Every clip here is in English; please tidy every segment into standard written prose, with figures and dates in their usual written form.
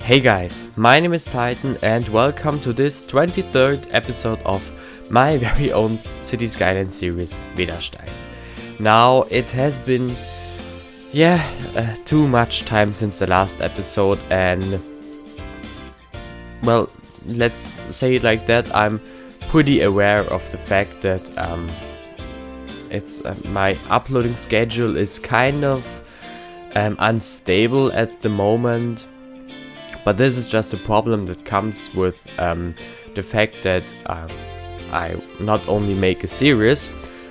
Hey guys, my name is Titan and welcome to this 23rd episode of my very own Cities Skylines series, Vedastein. Now, it has been, too much time since the last episode, and, well, let's say it like that, I'm pretty aware of the fact that my uploading schedule is kind of unstable at the moment. But this is just a problem that comes with the fact that I not only make a series,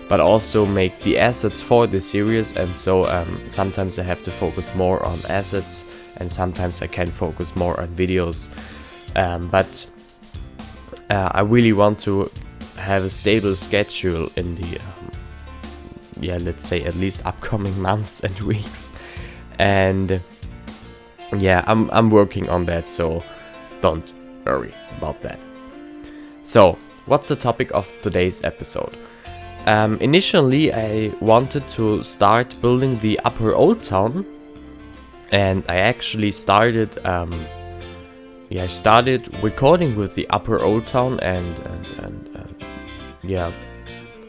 but also make the assets for the series, and so sometimes I have to focus more on assets, and sometimes I can focus more on videos. But I really want to have a stable schedule in the, let's say at least upcoming months and weeks, and yeah, I'm working on that, so don't worry about that. So, what's the topic of today's episode? Initially, I wanted to start building the Upper Old Town, and I actually started recording with the Upper Old Town, and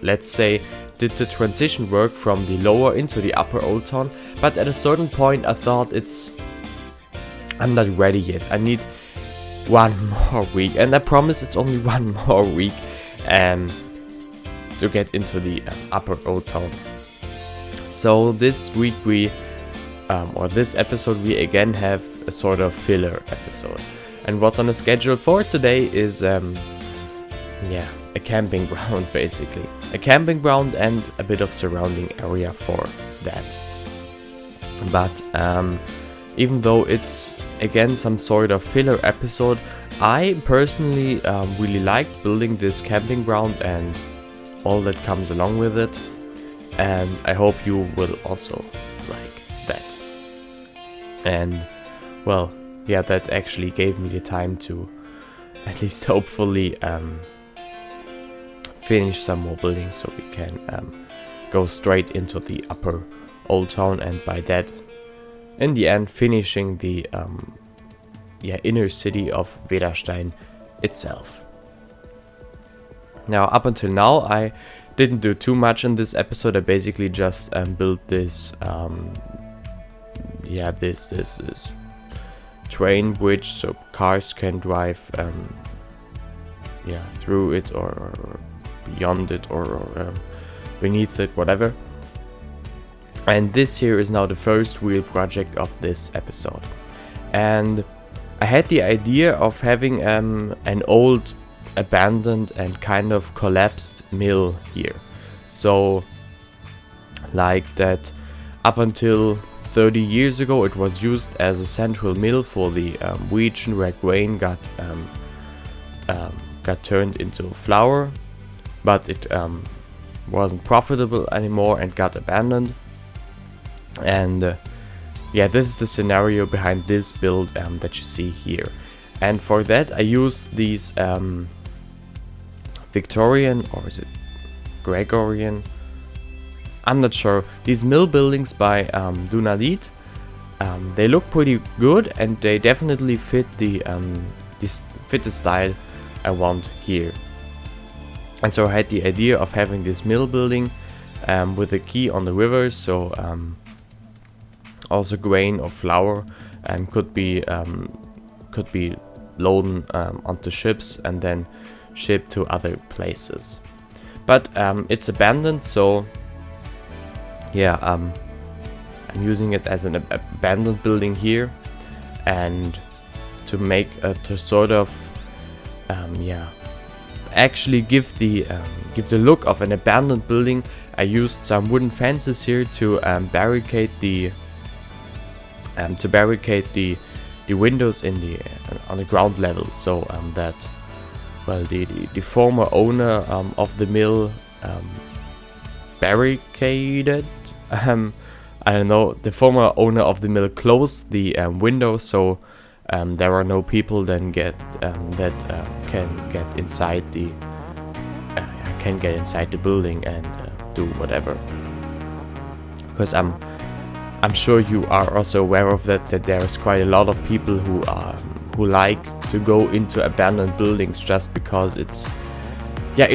let's say did the transition work from the lower into the Upper Old Town. But at a certain point, I thought I'm not ready yet. I need one more week, and I promise it's only one more week to get into the Upper Old Town. So this week this episode we again have a sort of filler episode. And what's on the schedule for today is a camping ground, basically. A camping ground and a bit of surrounding area for that. But even though it's again some sort of filler episode, I personally really liked building this camping ground and all that comes along with it, and I hope you will also like that. And well, yeah, that actually gave me the time to at least hopefully finish some more building, so we can go straight into the Upper Old Town, and by that, in the end, finishing the inner city of Vedastein itself. Now, up until now, I didn't do too much in this episode. I basically just built this this train bridge, so cars can drive through it or beyond it or beneath it, whatever. And this here is now the first real project of this episode. And I had the idea of having an old, abandoned and kind of collapsed mill here. So, like that up until 30 years ago it was used as a central mill for the region where grain got turned into flour, but it wasn't profitable anymore and got abandoned. And this is the scenario behind this build that you see here. And for that I used these Victorian, or is it Gregorian? I'm not sure. These mill buildings by Dunalit. They look pretty good, and they definitely fit the style I want here. And so I had the idea of having this mill building with a quay on the river, so also grain or flour could be loaded onto ships and then shipped to other places. But it's abandoned, so I'm using it as an abandoned building here, and to make to sort of actually give the look of an abandoned building. I used some wooden fences here to barricade the windows in on the ground level, so that the former owner of the mill barricaded. I don't know. The former owner of the mill closed the window, so there are no people then can get inside the building and do whatever. Because I'm sure you are also aware of that there's quite a lot of people who like to go into abandoned buildings just because it's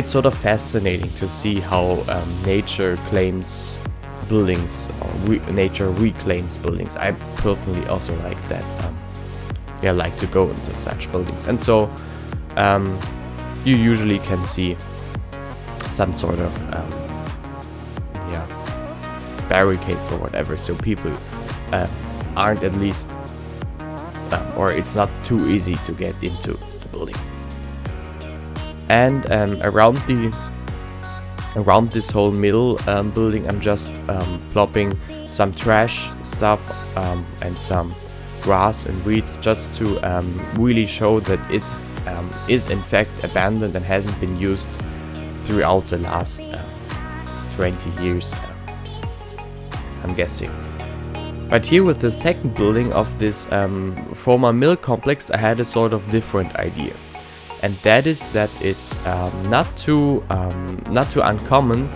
sort of fascinating to see how nature claims buildings, or nature reclaims buildings. I personally also like that. Like to go into such buildings, and so you usually can see some sort of barricades or whatever, so people aren't at least, or it's not too easy to get into the building. And around this whole middle building, I'm just plopping some trash stuff and some grass and weeds, just to really show that it is in fact abandoned and hasn't been used throughout the last 20 years, I'm guessing. But here with the second building of this former mill complex, I had a sort of different idea. And that is that it's not too uncommon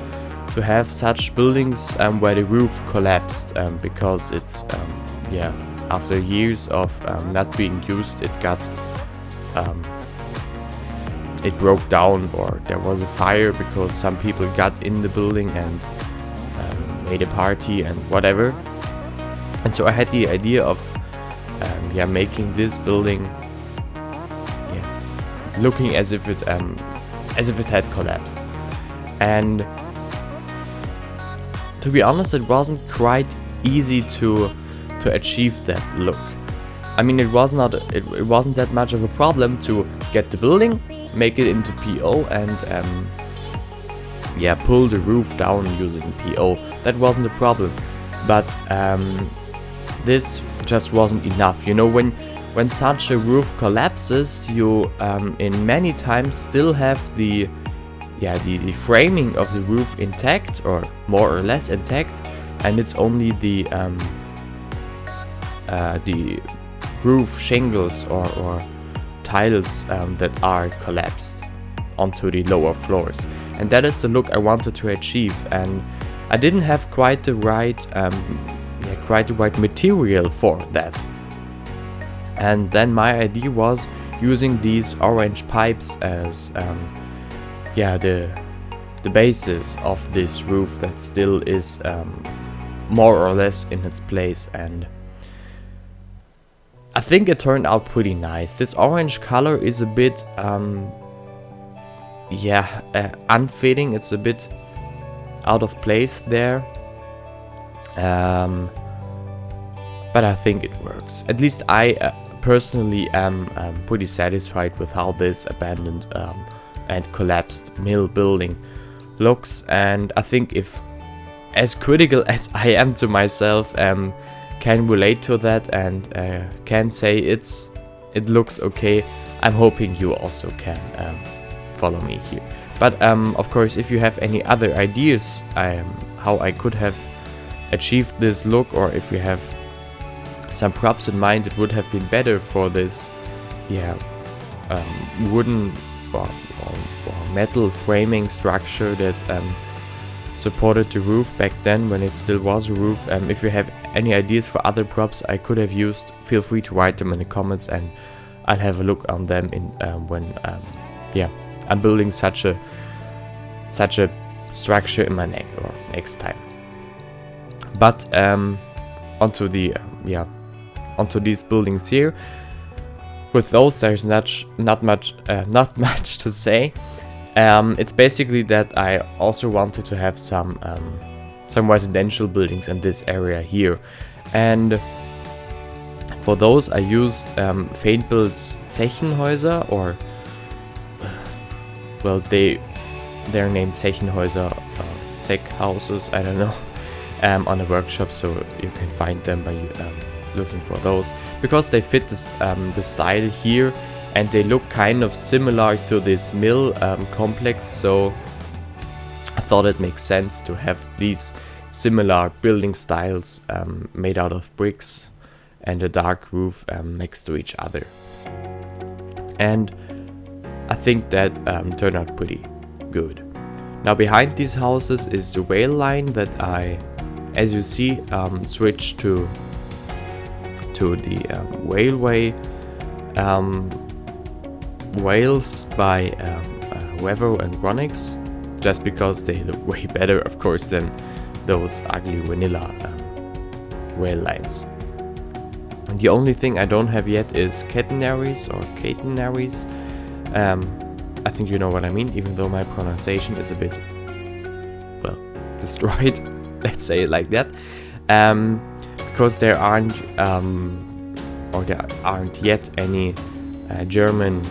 to have such buildings where the roof collapsed, because it's after years of not being used, it broke down, or there was a fire because some people got in the building and made a party and whatever. And so I had the idea of making this building looking as if it had collapsed. And to be honest, it wasn't quite easy to achieve that look. I mean, it wasn't that much of a problem to get the building, make it into PO, and pull the roof down using PO. That wasn't a problem. But this just wasn't enough. You know, when such a roof collapses, you in many times still have the framing of the roof intact, or more or less intact, and it's only the roof shingles or tiles that are collapsed onto the lower floors. And that is the look I wanted to achieve, and I didn't have quite the right material for that. And then my idea was using these orange pipes as the basis of this roof that still is more or less in its place. And I think it turned out pretty nice. This orange color is a bit unfitting. It's a bit out of place there, but I think it works. At least I personally am pretty satisfied with how this abandoned and collapsed mill building looks. And I think, if as critical as I am to myself, can relate to that and can say it looks okay, I'm hoping you also can follow me here. But of course, if you have any other ideas how I could have achieved this look, or if you have some props in mind that would have been better for this wooden or metal framing structure that supported the roof back then when it still was a roof, if you have any ideas for other props I could have used, feel free to write them in the comments, and I'll have a look on them in when I'm building such a structure in my next time. But onto these buildings here. With those, there's not much to say. It's basically that I also wanted to have some residential buildings in this area here, and for those I used Feynbel's Zechenhäuser, or they're named Zechenhäuser, Zech houses, I don't know, on a workshop, so you can find them by looking for those, because they fit the style here, and they look kind of similar to this mill complex, so I thought it makes sense to have these similar building styles made out of bricks and a dark roof next to each other. And I think that turned out pretty good. Now behind these houses is the rail line that I as you see, switch to the railway rails by Weather and Ronix, just because they look way better, of course, than those ugly vanilla rail lines. And the only thing I don't have yet is catenaries. I think you know what I mean, even though my pronunciation is a bit, well, destroyed. Let's say it like that. Because there aren't yet any German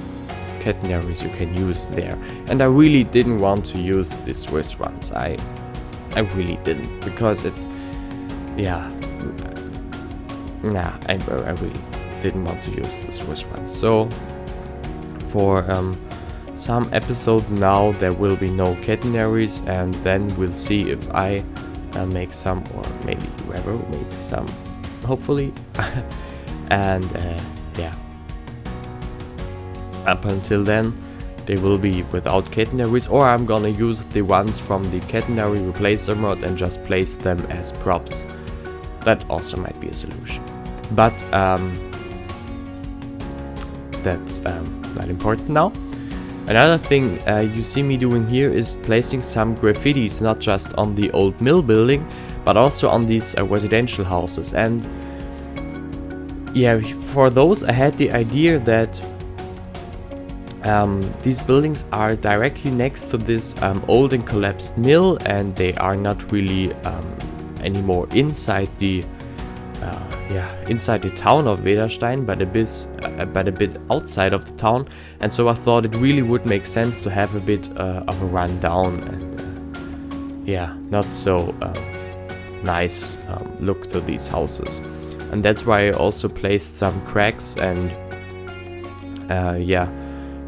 catenaries you can use there. And I really didn't want to use the Swiss ones. I really didn't, because I really didn't want to use the Swiss ones. So for some episodes now there will be no catenaries, and then we'll see if I make some, or maybe whoever make some, hopefully. And up until then they will be without catenaries, or I'm gonna use the ones from the catenary replacer mod and just place them as props. That also might be a solution, but that's not important now. Another thing you see me doing here is placing some graffitis, not just on the old mill building, but also on these residential houses. And yeah, for those I had the idea that these buildings are directly next to this old and collapsed mill, and they are not really anymore inside the town of Vedastein, but a bit outside of the town. And so I thought it really would make sense to have a bit of a rundown and not so nice look to these houses. And that's why I also placed some cracks and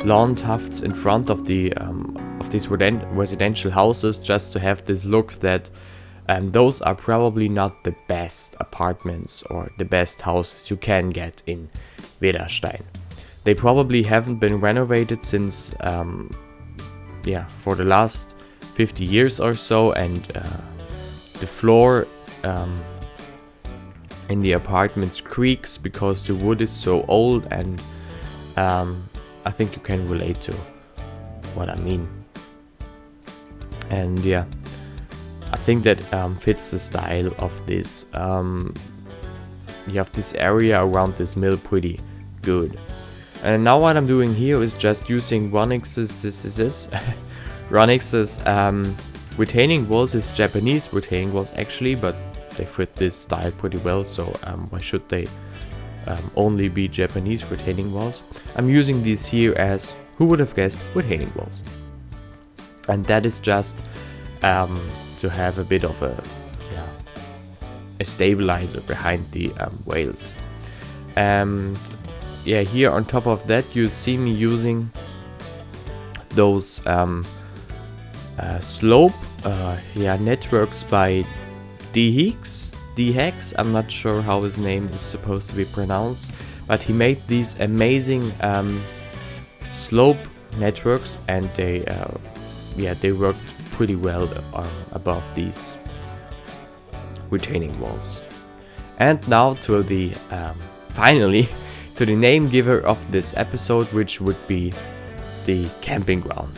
lawn tufts in front of the of these residential houses, just to have this look that those are probably not the best apartments or the best houses you can get in Vedastein. They probably haven't been renovated since for the last 50 years or so, and the floor in the apartments creaks because the wood is so old, and I think you can relate to what I mean. And yeah, I think that fits the style of this. You have this area around this mill pretty good. And now what I'm doing here is just using Ronix's retaining walls, his Japanese retaining walls actually, but they fit this style pretty well, so why should they only be Japanese retaining walls? I'm using these here as, who would have guessed, retaining walls. And that is just to have a bit of a stabilizer behind the rails. And yeah, here on top of that you see me using those slope networks by D-Hex. I'm not sure how his name is supposed to be pronounced, but he made these amazing slope networks, and they worked pretty well above these retaining walls. And now to the finally to the name giver of this episode, which would be the camping ground.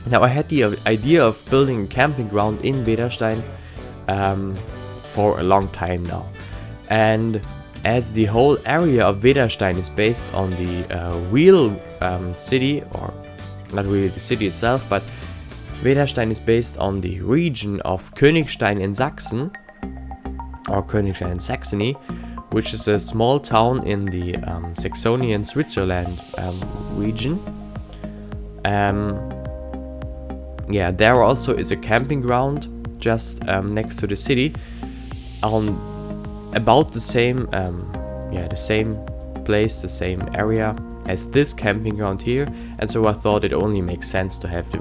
Now I had the idea of building a camping ground in Vedastein for a long time now, and as the whole area of Vedastein is based on the real city, or not really the city itself, but Vedastein is based on the region of Königstein in Sachsen, or Königstein in Saxony, which is a small town in the Saxonian Switzerland region. There also is a camping ground just next to the city, on about the same place, the same area as this camping ground here, and so I thought it only makes sense to have the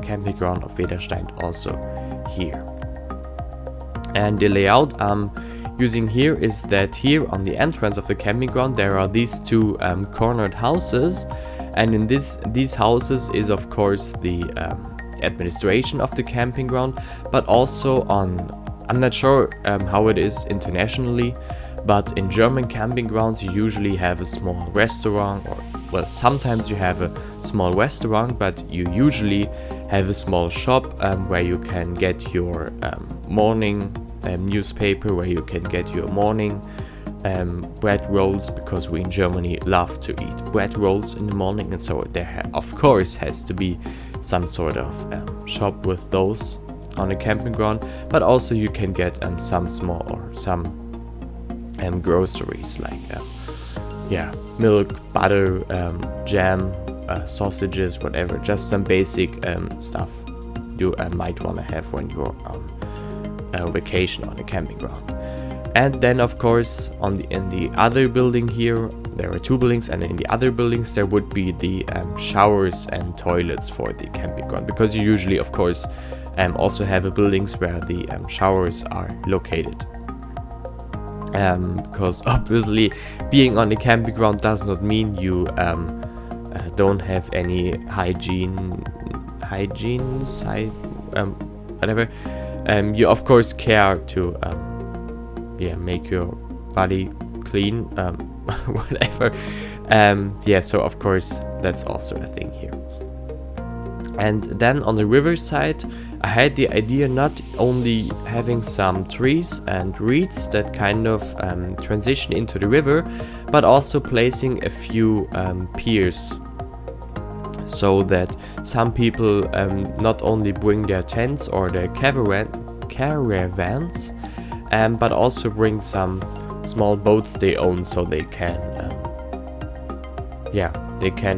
camping ground of Vedastein also here. And the layout I'm using here is that here on the entrance of the camping ground there are these two cornered houses, and in these houses is of course the administration of the camping ground, but also on I'm not sure how it is internationally, but in German camping grounds you usually have a small restaurant, or well, sometimes you have a small restaurant, but you usually have a small shop where you can get your morning newspaper, where you can get your morning bread rolls, because we in Germany love to eat bread rolls in the morning, and so there of course has to be some sort of shop with those on a camping ground. But also you can get some small or some groceries like milk, butter, jam, sausages, whatever, just some basic stuff you might want to have when you're on a vacation on a camping ground. And then of course in the other building here, there are 2 buildings, and in the other buildings there would be the showers and toilets for the camping ground, because you usually of course also have buildings where the showers are located. Because obviously being on the camping ground does not mean you don't have any whatever. You of course care to make your body clean, whatever. So of course that's also a thing here. And then on the river side, I had the idea not only having some trees and reeds that kind of transition into the river, but also placing a few piers, so that some people not only bring their tents or their caravans, but also bring some small boats they own, so they can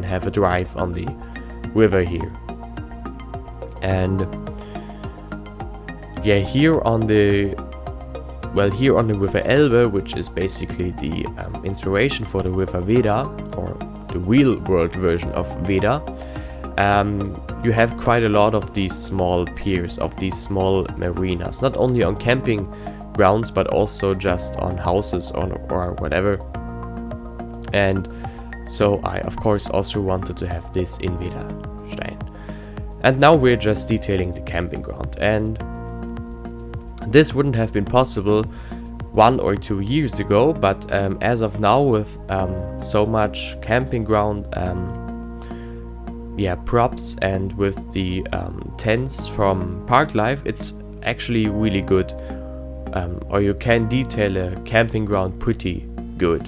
have a drive on the river here. And here on the river Elbe, which is basically the inspiration for the river Veda, or the real world version of Veda, you have quite a lot of these small piers, of these small marinas, not only on camping grounds but also just on houses or whatever. And so I of course also wanted to have this in Vedastein. And now we're just detailing the camping ground, and this wouldn't have been possible 1 or 2 years ago, but as of now, with so much camping ground props, and with the tents from Park Life, it's actually really good, or you can detail a camping ground pretty good.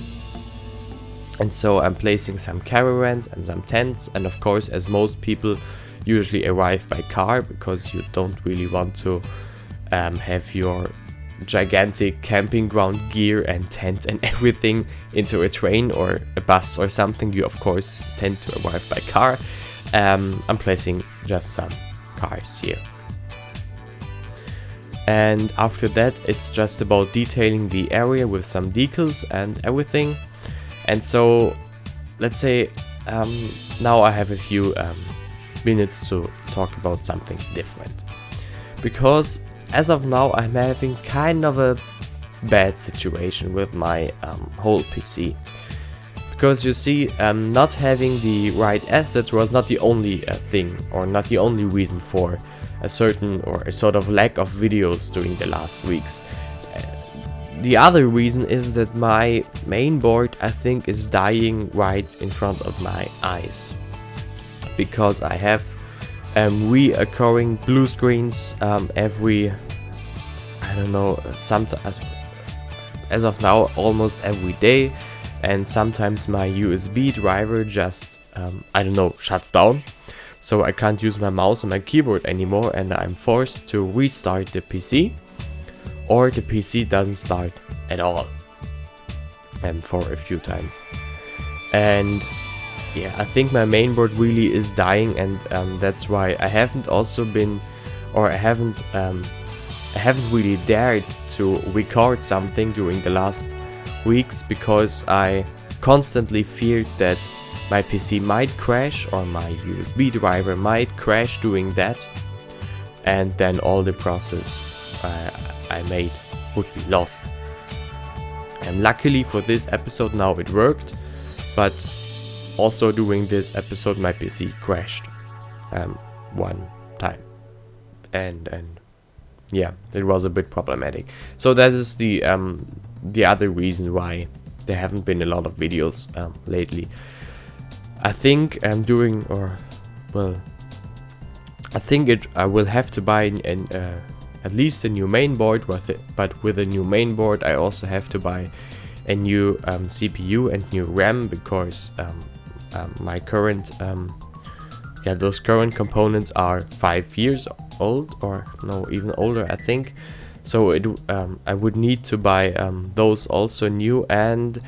And so I'm placing some caravans and some tents, and of course, as most people usually arrive by car, because you don't really want to have your gigantic camping ground gear and tent and everything into a train or a bus or something. You of course tend to arrive by car. I'm placing just some cars here. And after that, it's just about detailing the area with some decals and everything. And so let's say now I have a few minutes to talk about something different, because as of now I'm having kind of a bad situation with my whole PC, because you see, not having the right assets was not the only thing, or not the only reason for a certain or a sort of lack of videos during the last weeks. The other reason is that my main board, I think, is dying right in front of my eyes, because I have reoccurring blue screens every, I don't know, sometimes, as of now, almost every day, and sometimes my USB driver just, shuts down, so I can't use my mouse and my keyboard anymore, and I'm forced to restart the PC, or the PC doesn't start at all, for a few times. And yeah, I think my mainboard really is dying, and that's why I haven't really dared to record something during the last weeks, because I constantly feared that my PC might crash, or my USB driver might crash doing that, and then all the process I made would be lost. And luckily for this episode now it worked, but also during this episode my PC crashed one time, and yeah, it was a bit problematic. So that is the other reason why there haven't been a lot of videos lately. I think I will have to buy at least a new main board but with a new main board I also have to buy a new CPU and new RAM, because my current those current components are 5 years old, or no, even older, I think. So I would need to buy those also new, and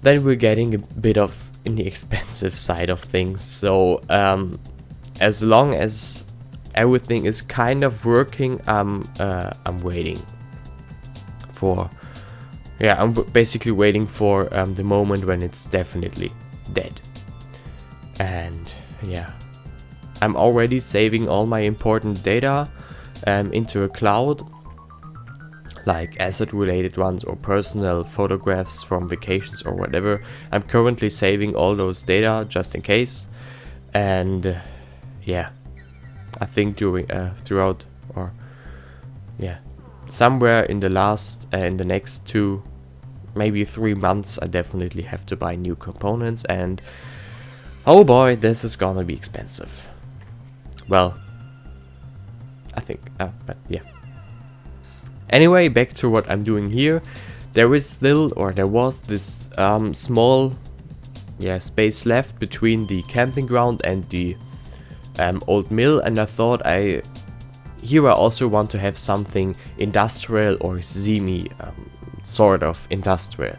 then we're getting a bit of in the expensive side of things. So as long as everything is kind of working, I'm waiting for, I'm basically waiting for the moment when it's definitely dead. And yeah, I'm already saving all my important data into a cloud, like asset related ones or personal photographs from vacations or whatever. I'm currently saving all those data just in case. And yeah, I think somewhere in the next 2, maybe 3 months, I definitely have to buy new components, and oh boy, this is gonna be expensive. Well, I think, but yeah. Anyway, back to what I'm doing here. There was this small space left between the camping ground and the old mill, and I thought I also want to have something industrial or semi sort of industrial.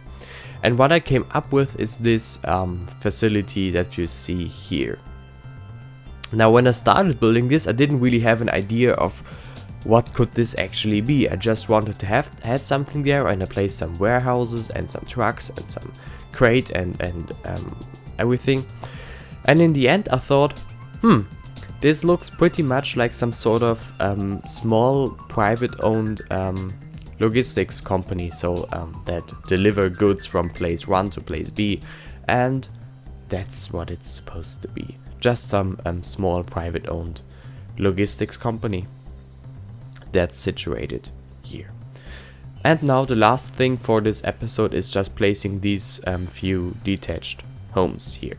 And what I came up with is this facility that you see here. Now, when I started building this, I didn't really have an idea of what could this actually be. I just wanted to had something there, and I placed some warehouses and some trucks and some crate and everything. And in the end, I thought, this looks pretty much like some sort of small private-owned logistics company, so that deliver goods from place 1 to place B, and that's what it's supposed to be. Just some small private-owned logistics company that's situated here. And now the last thing for this episode is just placing these few detached homes here.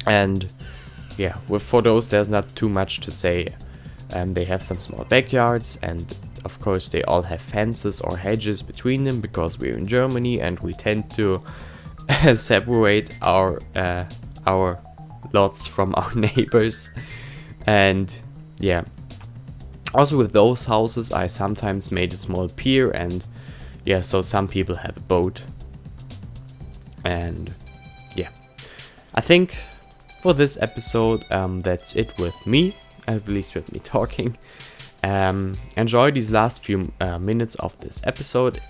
And yeah, for those there's not too much to say. They have some small backyards, and of course they all have fences or hedges between them, because we're in Germany and we tend to separate our lots from our neighbors. And yeah, also with those houses I sometimes made a small pier, and yeah, so some people have a boat. And yeah, I think for this episode that's it with me, at least with me talking. Enjoy these last few minutes of this episode.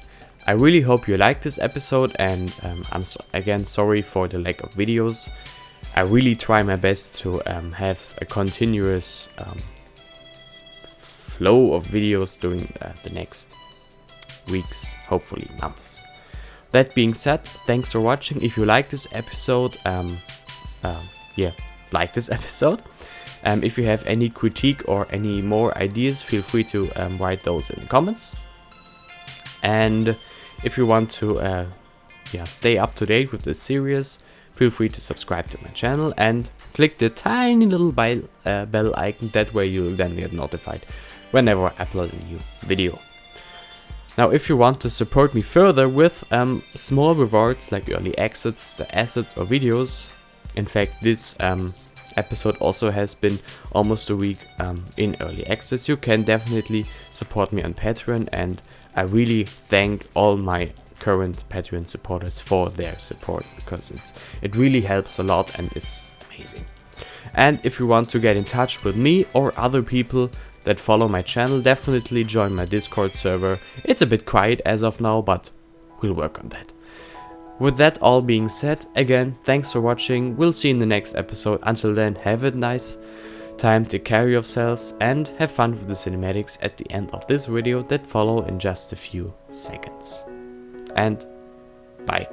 I really hope you liked this episode, and I'm again sorry for the lack of videos. I really try my best to have a continuous flow of videos during the next weeks, hopefully months. That being said, thanks for watching. If you like this episode, like this episode. If you have any critique or any more ideas, feel free to write those in the comments. And if you want to stay up to date with this series, feel free to subscribe to my channel and click the tiny little bell icon. That way you'll then get notified whenever I upload a new video. Now, if you want to support me further with small rewards like early assets or videos, in fact this episode also has been almost a week in early access, you can definitely support me on Patreon, and I really thank all my current Patreon supporters for their support, because it really helps a lot and it's amazing. And if you want to get in touch with me or other people that follow my channel, definitely join my Discord server. It's a bit quiet as of now, but we'll work on that. With that all being said, again, thanks for watching. We'll see you in the next episode. Until then, have a nice time, take care of yourselves, and have fun with the cinematics at the end of this video that follow in just a few seconds. And bye.